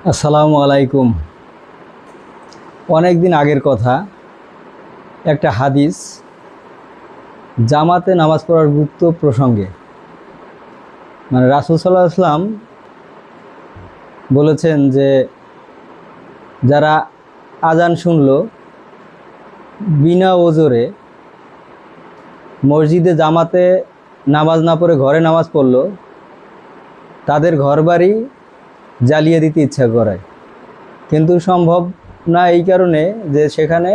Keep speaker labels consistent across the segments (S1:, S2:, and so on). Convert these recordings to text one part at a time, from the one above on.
S1: আসসালামু আলাইকুম। অনেক দিন আগের কথা, একটা হাদিস জামাতে নামাজ পড়ার গুরুত্ব প্রসঙ্গে, মানে রাসূল সাল্লাল্লাহু আলাইহি ওয়াসাল্লাম বলেছেন যে যারা আজান শুনলো বিনা ওজরে মসজিদে জামাতে নামাজ না পড়ে ঘরে নামাজ পড়লো, তাদের ঘরবাড়ি জ্বালিয়ে দিতে ইচ্ছা করে, কিন্তু সম্ভব না এই কারণে যে সেখানে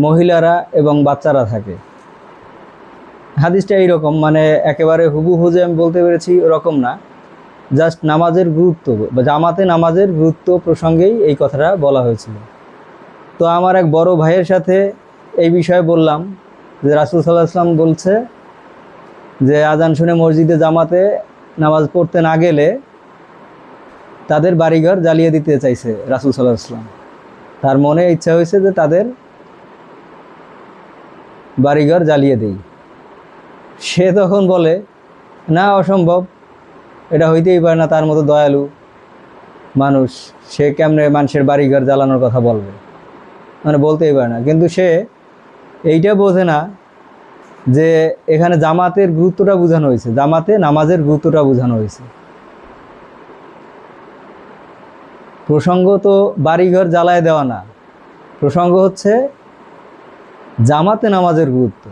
S1: মহিলারা এবং বাচ্চারা থাকে। হাদিসটা এইরকম, মানে একেবারে হুবহু যে আমি বলতে পেরেছি ওরকম না, জাস্ট নামাজের গুরুত্ব বা জামাতে নামাজের গুরুত্ব প্রসঙ্গেই এই কথাটা বলা হয়েছিল। তো আমার এক বড় ভাইয়ের সাথে এই বিষয়ে বললাম যে রাসূল সাল্লাল্লাহু আলাইহি ওয়াসাল্লাম বলছে যে আজান শুনে মসজিদে জামাতে নামাজ পড়তে না গেলে তাদের বাড়িঘর জ্বালিয়ে দিতে চাইছে রাসূল সাল্লাল্লাহু আলাইহি ওয়াসাল্লাম। তার মনে ইচ্ছা হয়েছে যে তাদের বাড়িঘর জ্বালিয়ে দেই। সে তখন বলে, না, অসম্ভব, এটা হইতেই পারে না, তার মতো দয়ালু মানুষ সে কেমনে মানুষের বাড়িঘর জ্বালানোর কথা বলবে, মানে বলতেই পারে না। কিন্তু সে এইটা বোঝে না যে এখানে জামাতের গুরুত্বটা বোঝানো হয়েছে, জামাতে নামাজের গুরুত্বটা বোঝানো হয়েছে। প্রসঙ্গ তো বাড়িঘর জ্বালায় দেওয়া না, প্রসঙ্গ হচ্ছে জামাতে নামাজের গুরুত্ব।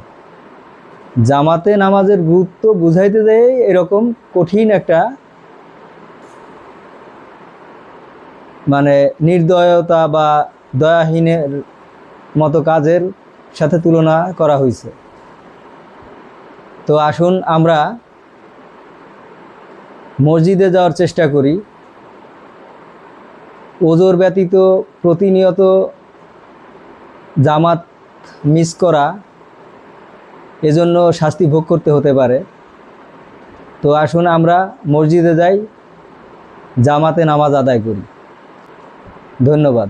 S1: জামাতে নামাজের গুরুত্ব বুঝাইতে দেয় এরকম কঠিন একটা মানে নির্দয়তা বা দয়াহীনের মতো কাজের সাথে তুলনা করা হয়েছে। তো আসুন আমরা মসজিদে যাওয়ার চেষ্টা করি। ওজোর ব্যতীত প্রতিনিয়ত জামাত মিস করা এজন্য শাস্তি ভোগ করতে হতে পারে। তো আসুন আমরা মসজিদে যাই, জামাতে নামাজ আদায় করি। ধন্যবাদ।